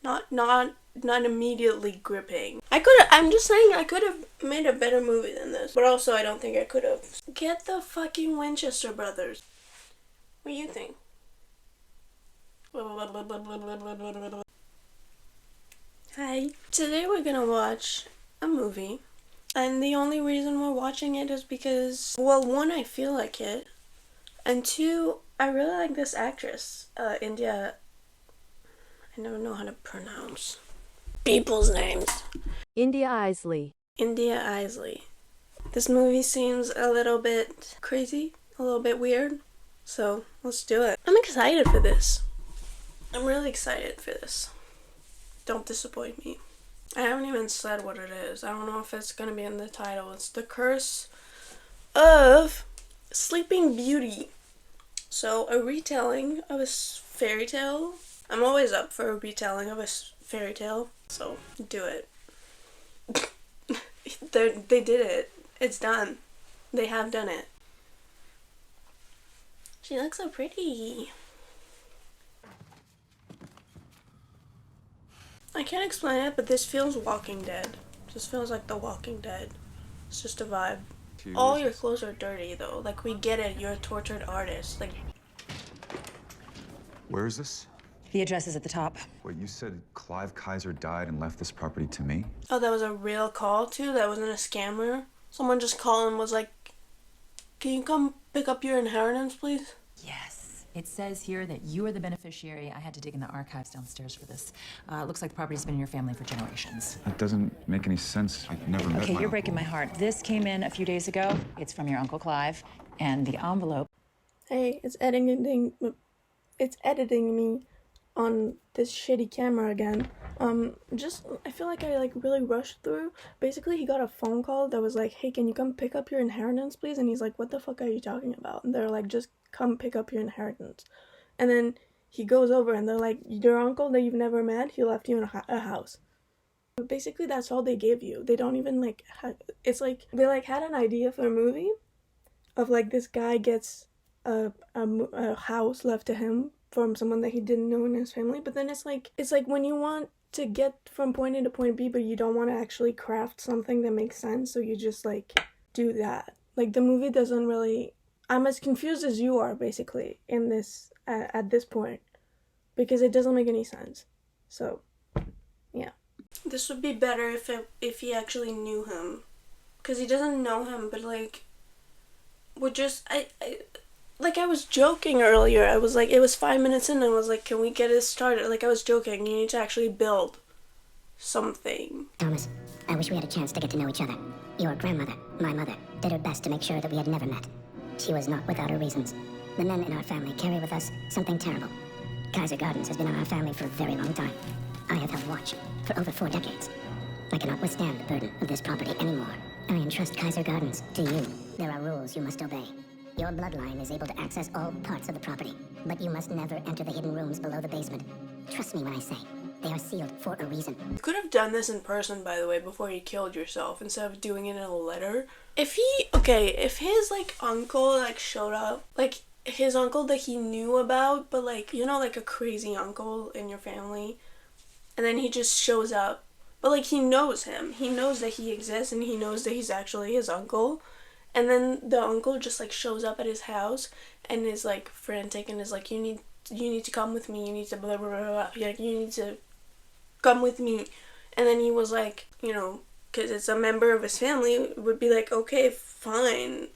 Not immediately gripping. I'm just saying I could have made a better movie than this. But also I don't think I could have. Get the fucking Winchester brothers. What do you think? Hi. Today we're gonna watch a movie. And the only reason we're watching it is because, well, one, I feel like it. And two, I really like this actress. India. I never know how to pronounce people's names. India Isley. India Isley. This movie seems a little bit crazy, a little bit weird, so let's do it. I'm excited for this. I'm really excited for this. Don't disappoint me. I haven't even said what it is. I don't know if it's gonna be in the title. It's The Curse of Sleeping Beauty. So, a retelling of a fairy tale. I'm always up for a retelling of a fairy tale, so do it. They did it. It's done. They have done it. She looks so pretty. I can't explain it, but this feels Walking Dead. This feels like The Walking Dead. It's just a vibe. All your clothes are dirty, though. Like, we get it. You're a tortured artist. Like, where is this? The address is at the top. Wait, you said Clive Kaiser died and left this property to me? Oh, that was a real call, too? That wasn't a scammer? Someone just called and was like, can you come pick up your inheritance, please? Yes. It says here that you are the beneficiary. I had to dig in the archives downstairs for this. It looks like the property's been in your family for generations. That doesn't make any sense. I've never met Okay, my you're breaking my uncle. heart. This came in a few days ago. It's from your Uncle Clive. And the envelope... Hey, it's editing me on this shitty camera again. I feel like I really rushed through. Basically, he got a phone call that was like, hey, can you come pick up your inheritance, please? And he's like, what the fuck are you talking about? And they're like, just come pick up your inheritance. And then he goes over and they're like, your uncle that you've never met, he left you in a house. Basically, that's all they give you. They don't even it's like, they had an idea for a movie of this guy gets a house left to him from someone that he didn't know in his family, but then it's like when you want to get from point A to point B, but you don't want to actually craft something that makes sense, so you just do that. The movie doesn't really. I'm as confused as you are basically in this at this point, because it doesn't make any sense. So, yeah. This would be better if he actually knew him, because he doesn't know him, but we're just I was joking earlier. I was it was 5 minutes in and I was like, can we get it started? I was joking. You need to actually build something. Thomas, I wish we had a chance to get to know each other. Your grandmother, my mother, did her best to make sure that we had never met. She was not without her reasons. The men in our family carry with us something terrible. Kaiser Gardens has been in our family for a very long time. I have held watch for over 4 decades. I cannot withstand the burden of this property anymore. I entrust Kaiser Gardens to you. There are rules you must obey. Your bloodline is able to access all parts of the property, but you must never enter the hidden rooms below the basement. Trust me when I say, they are sealed for a reason. You could have done this in person, by the way, before you killed yourself, instead of doing it in a letter. If his, uncle, showed up, his uncle that he knew about, but, a crazy uncle in your family, and then he just shows up, but, he knows him. He knows that he exists, and he knows that he's actually his uncle. And then the uncle just shows up at his house and is frantic and is like, you need to come with me, you need to blah blah blah, blah. You need to come with me. And then he was because it's a member of his family, would be okay, fine,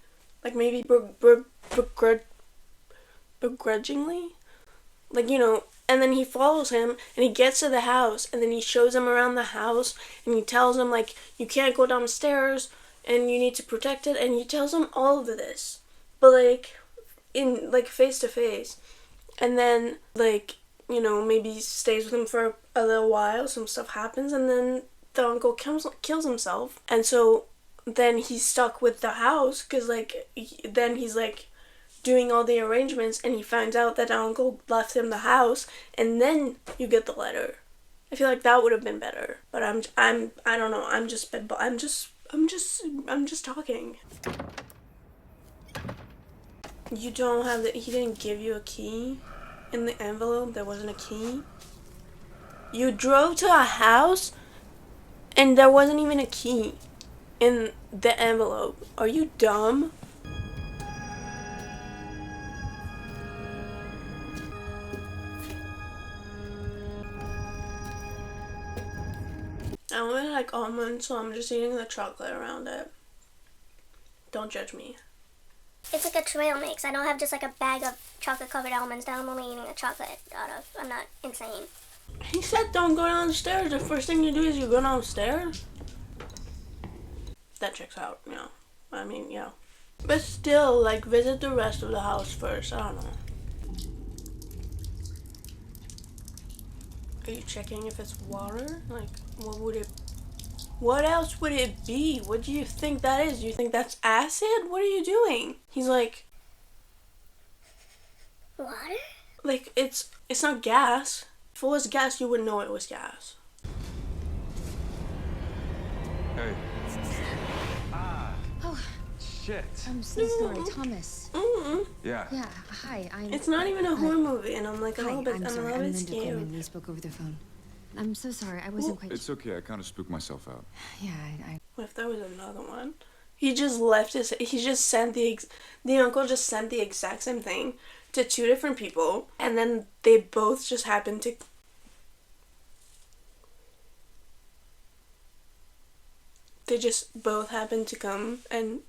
maybe begrudgingly, and then he follows him and he gets to the house and then he shows him around the house and he tells him you can't go downstairs and you need to protect it, and he tells him all of this, but in face to face, and then maybe stays with him for a little while, some stuff happens, and then the uncle kills himself, and so then he's stuck with the house, because then he's doing all the arrangements, and he finds out that the uncle left him the house, and then you get the letter. I feel that would have been better, but I don't know, I'm just talking. You don't have he didn't give you a key in the envelope? There wasn't a key? You drove to a house and there wasn't even a key in the envelope. Are you dumb? I only like almonds, so I'm just eating the chocolate around it. Don't judge me. It's like a trail mix. I don't have just like a bag of chocolate covered almonds that I'm only eating the chocolate out of. I'm not insane. He said don't go downstairs. The first thing you do is you go downstairs. That checks out, you know. I mean, yeah. But still, like, visit the rest of the house first. I don't know. Are you checking if it's water? Like, what else would it be? What do you think that is? Do you think that's acid? What are you doing? He's like, Water? like, it's not gas. If it was gas, you would know it was gas. Hey. Oh, Shit. I'm so sorry, Thomas. Yeah. Yeah, hi, I'm... It's not even a horror movie, and I'm like a Hi, little bit, I'm I'm a sorry, little I'm bit Linda scared. Coleman. We spoke over the phone. I'm so sorry, I wasn't quite... It's okay. I kind of spooked myself out. Yeah, I... What if there was another one? He just left his. He just sent the uncle just sent the exact same thing to two different people, and then they both just happened to. They just both happened to come and.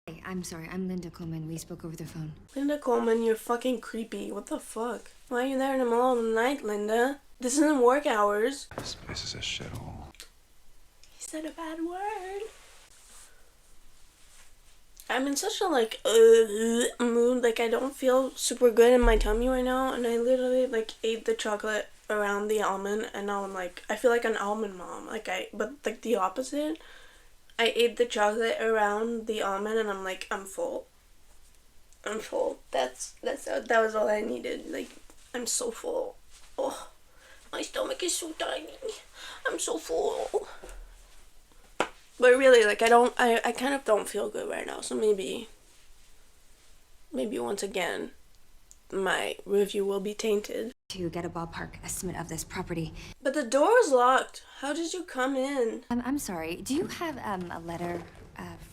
Hi, I'm sorry, I'm Linda Coleman. We spoke over the phone. Linda Coleman, you're fucking creepy. What the fuck? Why are you there in the middle of the night, Linda? This isn't work hours. This place is a shithole. He said a bad word. I'm in such a like mood, like I don't feel super good in my tummy right now, and I literally like ate the chocolate around the almond, and now I'm like, I feel like an almond mom, but like the opposite. I ate the chocolate around the almond, and I'm like, I'm full. I'm full. That was all I needed. Like, I'm so full. Oh, my stomach is so tiny. I'm so full. But really, like, I kind of don't feel good right now, so maybe once again, my review will be tainted. To get a ballpark estimate of this property. But the door is locked. How did you come in? I'm sorry, do you have a letter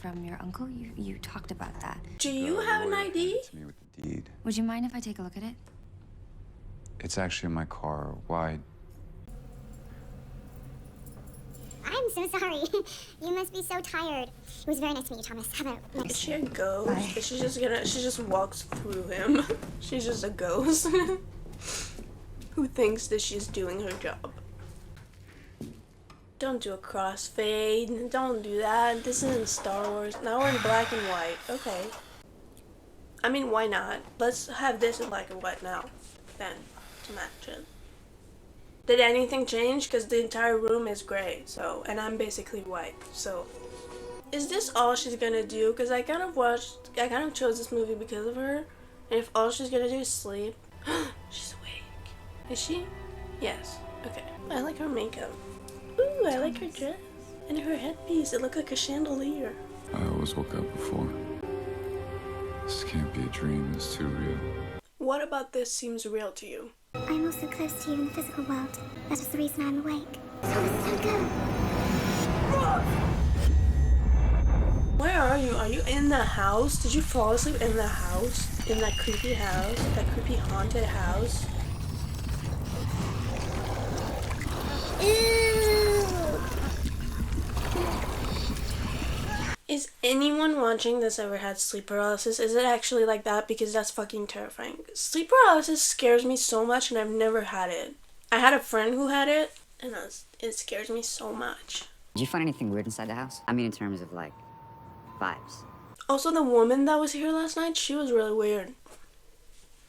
from your uncle? You talked about that. Do you have an ID? To me with the deed. Would you mind if I take a look at it? It's actually in my car. Why? I'm so sorry. You must be so tired. It was very nice to meet you, Thomas. Have a Is nice... she a ghost? Is she just walks through him? She's just a ghost who thinks that she's doing her job. Don't do a crossfade. Don't do that. This isn't Star Wars. Now we're in black and white. Okay. I mean, why not? Let's have this in black and white now. Then, to match it. Did anything change? Because the entire room is gray, so, and I'm basically white, so. Is this all she's gonna do? Because I kind of chose this movie because of her, and if all she's gonna do is sleep. She's awake. Is she? Yes. Okay. I like her makeup. Ooh, I like her dress. And her headpiece, it looked like a chandelier. I always woke up before. This can't be a dream. It's too real. What about this seems real to you? I'm also close to you in the physical world. That is the reason I'm awake. Thomas, don't go. Where are you? Are you in the house? Did you fall asleep in the house? In that creepy house? That creepy haunted house? Is anyone watching this ever had sleep paralysis? Is it actually like that? Because that's fucking terrifying. Sleep paralysis scares me so much, and I've never had it. I had a friend who had it, and it scares me so much. Did you find anything weird inside the house? I mean, in terms of, like, vibes. Also, the woman that was here last night, she was really weird.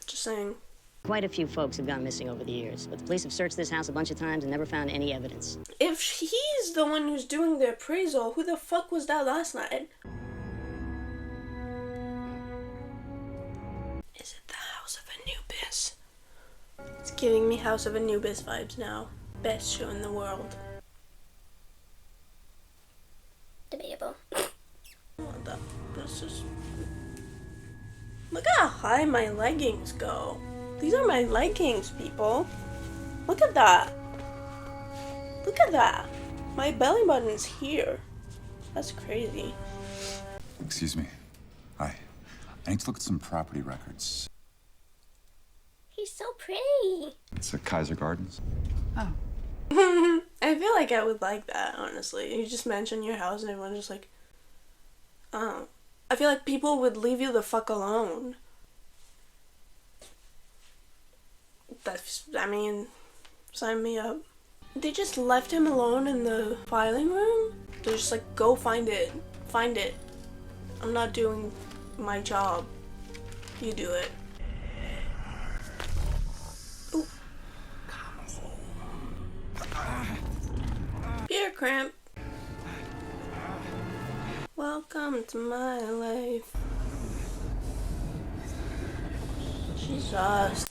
Just saying. Quite a few folks have gone missing over the years, but the police have searched this house a bunch of times and never found any evidence. If he's the one who's doing the appraisal, who the fuck was that last night? Is it the House of Anubis? It's giving me House of Anubis vibes now. Best show in the world. Debatable. that. That's just... Look how high my leggings go. These are my leggings, people. Look at that. Look at that. My belly button's here. That's crazy. Excuse me. Hi. I need to look at some property records. He's so pretty. It's at Kaiser Gardens. Oh. I feel like I would like that, honestly. You just mention your house and everyone's just like, oh. I feel like people would leave you the fuck alone. That's, I mean, sign me up. They just left him alone in the filing room? They're just like, go find it. Find it. I'm not doing my job. You do it. Ooh. Beer cramp. Welcome to my life. Jesus.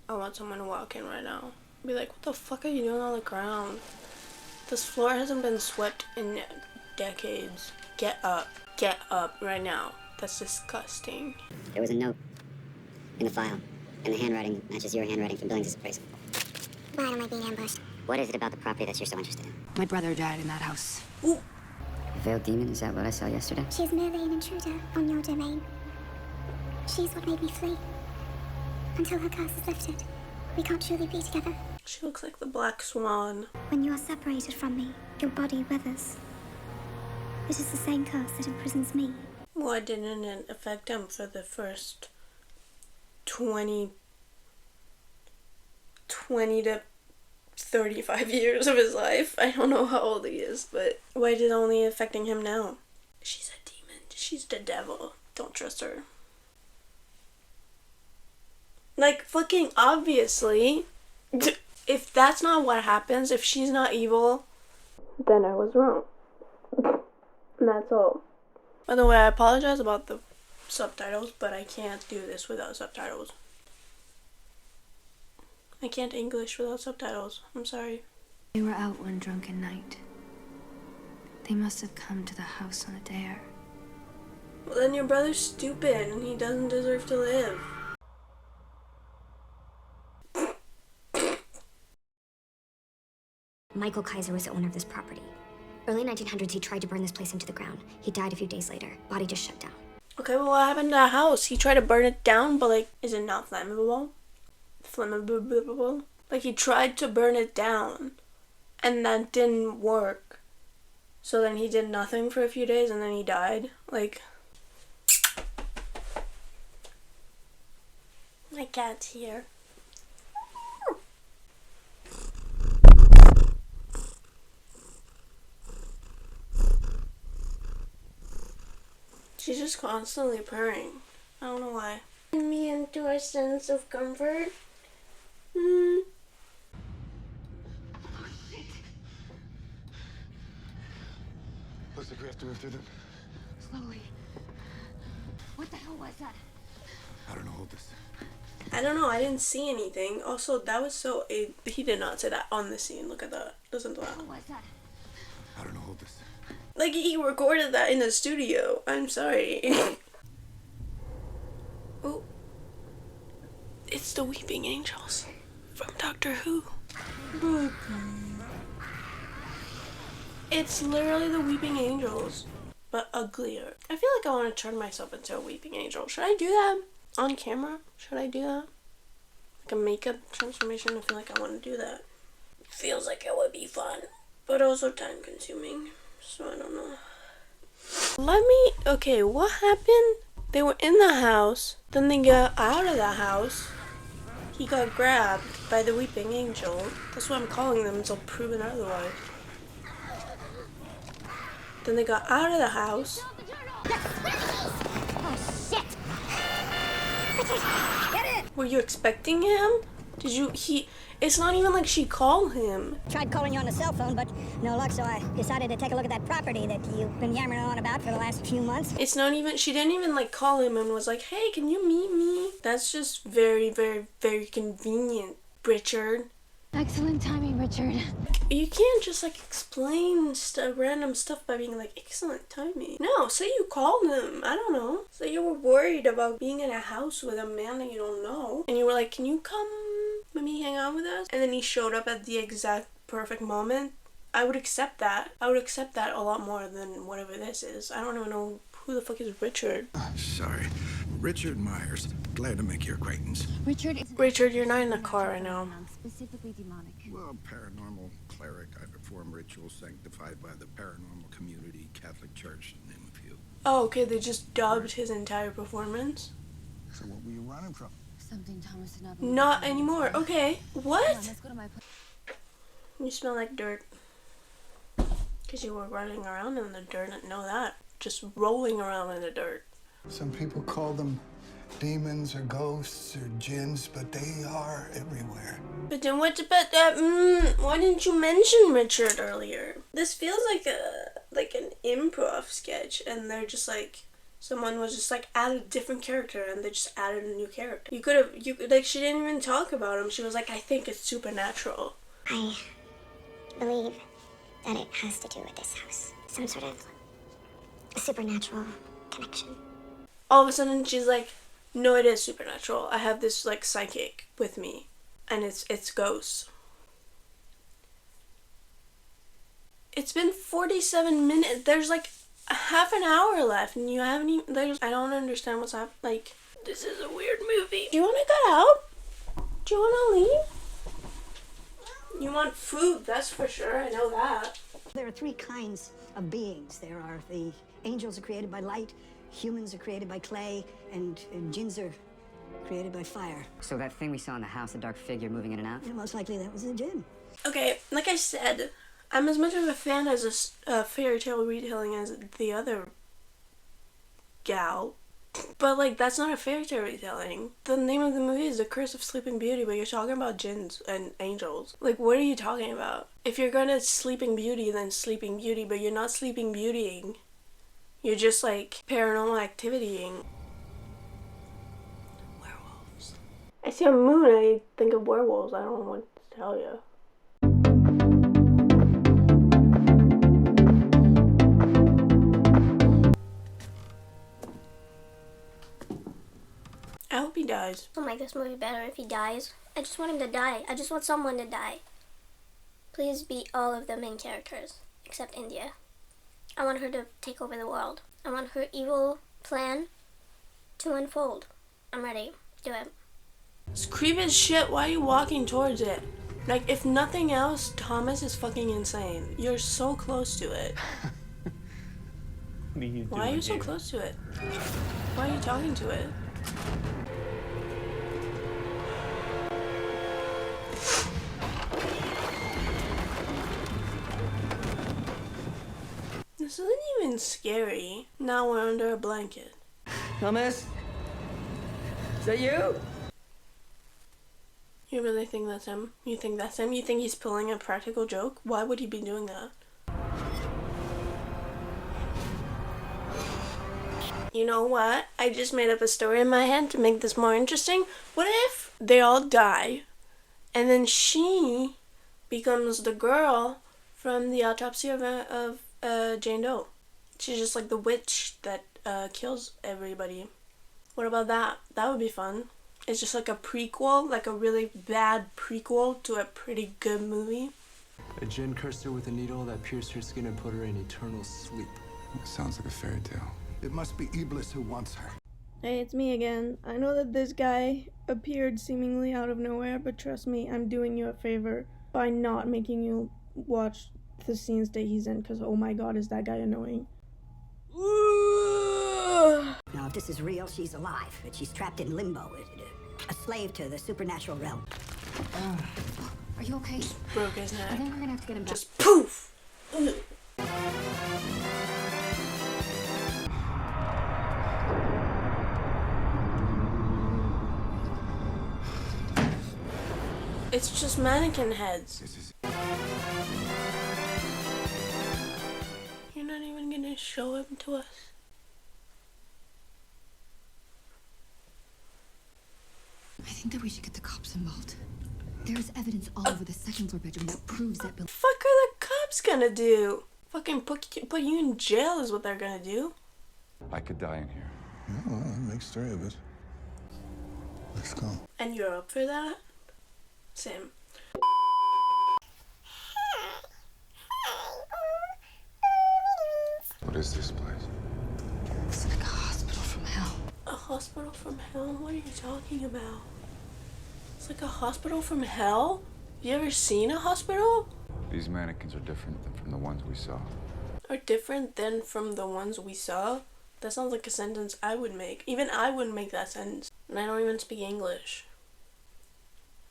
I want someone to walk in right now. Be like, what the fuck are you doing on the ground? This floor hasn't been swept in decades. Get up. Get up right now. That's disgusting. There was a note in the file, and the handwriting matches your handwriting from Billings' appraisal. Why am I being ambushed? What is it about the property that you're so interested in? My brother died in that house. Ooh. Veiled demon, is that what I saw yesterday? She's merely an intruder on your domain. She's what made me flee. Until her curse is lifted, we can't truly be together. She looks like the Black Swan. When you are separated from me, your body withers. It is the same curse that imprisons me. Why didn't it affect him for the first 20 to 35 years of his life? I don't know how old he is, but why is it only affecting him now? She's a demon. She's the devil. Don't trust her. Like, fucking obviously, if that's not what happens, if she's not evil, then I was wrong. And that's all. By the way, I apologize about the subtitles, but I can't do this without subtitles. I can't English without subtitles. I'm sorry. They were out one drunken night. They must have come to the house on a dare. Well, then your brother's stupid and he doesn't deserve to live. Michael Kaiser was the owner of this property. Early 1900s, he tried to burn this place into the ground. He died a few days later. Body just shut down. Okay, well, what happened to the house? He tried to burn it down, but like, is it not flammable? Flammable? Like, he tried to burn it down, and that didn't work. So then he did nothing for a few days, and then he died. Like, my cat's here. She's just constantly purring. I don't know why. Me into a sense of comfort. Looks like we have to move through them. Slowly. What the hell was that? I don't know, hold this. I don't know, I didn't see anything. Also, that was so... he did not say that on the scene. Look at that. Listen to that. What was that? I don't know, hold this. Like, he recorded that in the studio. I'm sorry. Oh. It's the Weeping Angels from Doctor Who. It's literally the Weeping Angels, but uglier. I feel like I want to turn myself into a Weeping Angel. Should I do that on camera? Should I do that? Like a makeup transformation? I feel like I want to do that. Feels like it would be fun, but also time consuming. So I don't know. Okay, what happened? They were in the house, then they got out of the house. He got grabbed by the Weeping Angel. That's what I'm calling them until proven otherwise. Then they got out of the house. Oh, shit! Were you expecting him? It's not even like she called him. Tried calling you on the cell phone, but no luck, so I decided to take a look at that property that you've been yammering on about for the last few months. It's not even, she didn't even like call him and was like, hey, can you meet me? That's just very, very, very convenient, Richard. Excellent timing, Richard. You can't just like explain random stuff by being like, excellent timing. No, say you called him. I don't know. Say you were worried about being in a house with a man that you don't know. And you were like, can you come maybe hang out with us? And then he showed up at the exact perfect moment. I would accept that. I would accept that a lot more than whatever this is. I don't even know who the fuck is Richard. Sorry. Richard Myers. Glad to make your acquaintance. Richard, you're not in the car right now. Specifically demonic. Well, paranormal cleric. I perform rituals sanctified by the paranormal community, Catholic Church, to name a few. Oh, okay, they just dubbed his entire performance? So what were you running from? Something Thomas did not Not anymore. Okay. What? Come on, let's go to my place. You smell like dirt. Because you were running around in the dirt and know that. Just rolling around in the dirt. Some people call them demons or ghosts or jinns, but they are everywhere. But then what about that? Why didn't you mention Richard earlier? This feels like an improv sketch, and they're just like, someone was just like added a different character, and they just added a new character. You could like, she didn't even talk about him. She was like, I think it's supernatural. I believe that it has to do with this house. Some sort of supernatural connection. All of a sudden, she's like, no, it is supernatural. I have this like psychic with me, and it's ghosts. It's been 47 minutes. There's like a half an hour left, and you haven't even. I don't understand what's happening. Like, this is a weird movie. Do you want to get out? Do you want to leave? You want food, that's for sure. I know that. There are three kinds of beings. There are the angels are created by light, humans are created by clay, and jinns are created by fire. So that thing we saw in the house, the dark figure moving in and out? Yeah, most likely that was a jinn. Okay, like I said, I'm as much of a fan as a fairy tale retelling as the other gal. But, like, that's not a fairy tale retelling. The name of the movie is The Curse of Sleeping Beauty, but you're talking about jinns and angels. Like, what are you talking about? If you're gonna Sleeping Beauty, then Sleeping Beauty, but you're not Sleeping Beautying. You're just, like, paranormal activitying. Werewolves. I see a moon, I think of werewolves. I don't know what to tell you. I hope he dies. It'll make this movie better if he dies. I just want him to die. I just want someone to die. Please be all of the main characters, except India. I want her to take over the world. I want her evil plan to unfold. I'm ready. Do it. It's creepy as shit. Why are you walking towards it? Like, if nothing else, Thomas is fucking insane. You're so close to it. Why are you so close to it? Why are you talking to it? This isn't even scary. Now we're under a blanket. Thomas? Is that you? You really think that's him? You think that's him? You think he's pulling a practical joke? Why would he be doing that? You know what? I just made up a story in my head to make this more interesting. What if they all die, and then she becomes the girl from the autopsy of Jane Doe? She's just like the witch that kills everybody. What about that? That would be fun. It's just like a prequel, like a really bad prequel to a pretty good movie. A djinn cursed her with a needle that pierced her skin and put her in eternal sleep. It sounds like a fairy tale. It must be Iblis who wants her. Hey, it's me again. I know that this guy appeared seemingly out of nowhere, but trust me, I'm doing you a favor by not making you watch the scenes that he's in, because oh my god, is that guy annoying. Now, if this is real, she's alive, but she's trapped in limbo, a slave to the supernatural realm. Are you okay? Broke his neck. I think we're gonna have to get him back. Just poof! It's just mannequin heads. You're not even gonna show him to us? I think that we should get the cops involved. There's evidence all over the second floor bedroom that proves that Bill. Fuck are the cops gonna do? Fucking put you in jail is what they're gonna do. I could die in here. Yeah, well, that makes 3 of us. Let's go. And you're up for that? Same. What is this place? It's like a hospital from hell. A hospital from hell? What are you talking about? It's like a hospital from hell? You ever seen a hospital? These mannequins are different than from the ones we saw. Are different than from the ones we saw? That sounds like a sentence I would make. Even I wouldn't make that sentence. And I don't even speak English.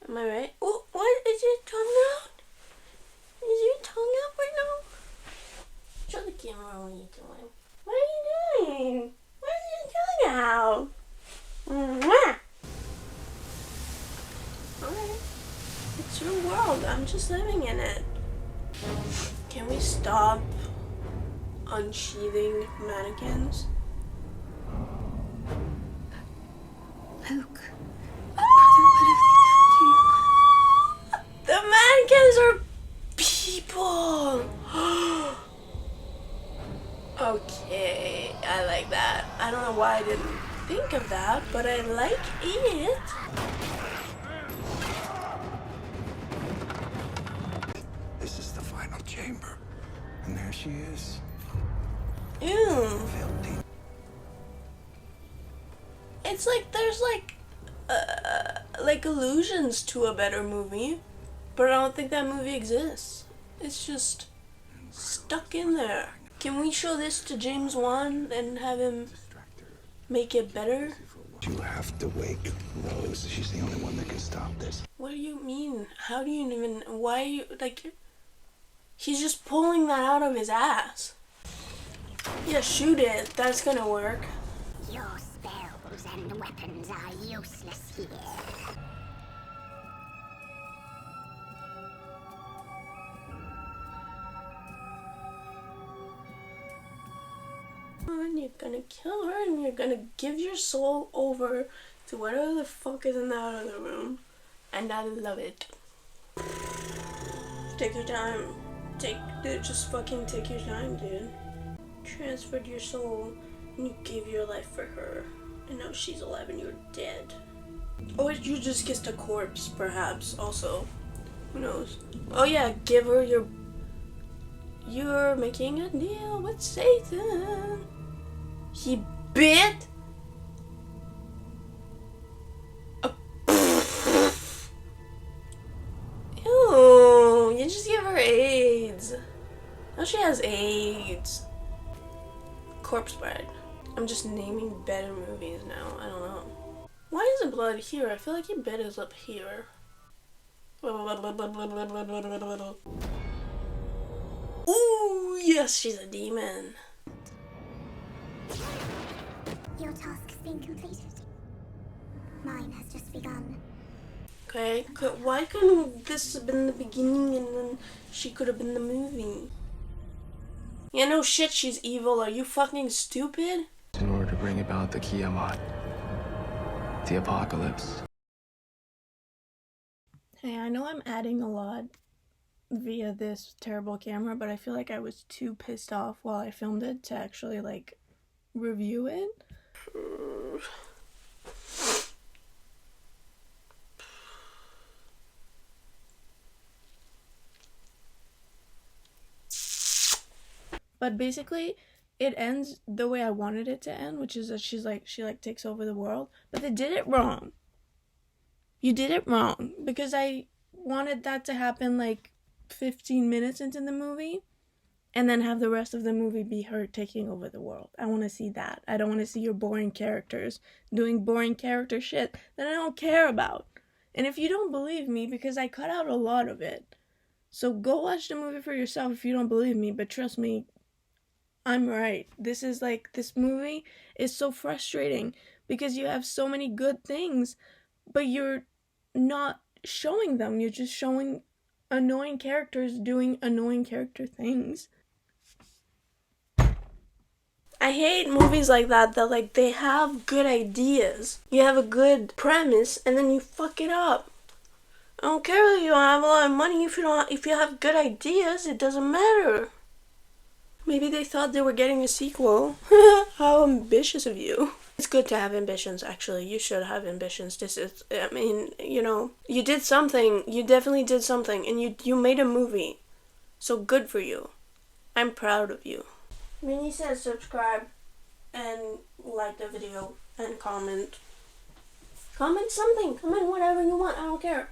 Am I right? Oh, what? Is your tongue out? Is your tongue out right now? Show the camera what you're doing. What are you doing? Why is your tongue out? Mwah! Alright. It's your world. I'm just living in it. Can we stop unsheathing mannequins? Luke. The mannequins are people! Okay, I like that. I don't know why I didn't think of that, but I like it. This is the final chamber. And there she is. Ew. It's like there's like allusions to a better movie, but I don't think that movie exists. It's just stuck in there. Can we show this to James Wan and have him make it better? You have to wake Rose. She's the only one that can stop this. What do you mean? How do you even... Why are you... Like... He's just pulling that out of his ass. Yeah, shoot it. That's gonna work. Your spells and weapons are useless here. And you're gonna kill her and you're gonna give your soul over to whatever the fuck is in that other room. And I love it. Take your time. Just fucking take your time, dude. Transferred your soul and you gave your life for her. And now she's alive and you're dead. Or you just kissed a corpse, perhaps, also. Who knows? Oh yeah, give her your... You're making a deal with Satan. He bit? Ew, you just give her AIDS. Now she has AIDS. Corpse Bride. I'm just naming better movies now. I don't know. Why isn't blood here? I feel like he bit his up here. Ooh, yes, she's a demon. Your task's been completed. Mine has just begun. Okay, why couldn't this have been the beginning and then she could have been the movie? Yeah, no shit, she's evil. Are you fucking stupid? In order to bring about the Kiamat, the apocalypse. Hey, I know I'm adding a lot via this terrible camera, but I feel like I was too pissed off while I filmed it to actually, like, review it. But basically, it ends the way I wanted it to end, which is that she takes over the world. But they did it wrong. You did it wrong. Because I wanted that to happen like 15 minutes into the movie. And then have the rest of the movie be her taking over the world. I want to see that. I don't want to see your boring characters doing boring character shit that I don't care about. And if you don't believe me, because I cut out a lot of it. So go watch the movie for yourself if you don't believe me. But trust me, I'm right. This movie is so frustrating because you have so many good things, but you're not showing them. You're just showing annoying characters doing annoying character things. I hate movies like that like they have good ideas. You have a good premise and then you fuck it up. I don't care if you don't have a lot of money. If you have good ideas, it doesn't matter. Maybe they thought they were getting a sequel. How ambitious of you. It's good to have ambitions, actually. You should have ambitions. You did something. You definitely did something. And you made a movie. So good for you. I'm proud of you. Minnie says subscribe and like the video and comment. Comment something. Comment whatever you want. I don't care.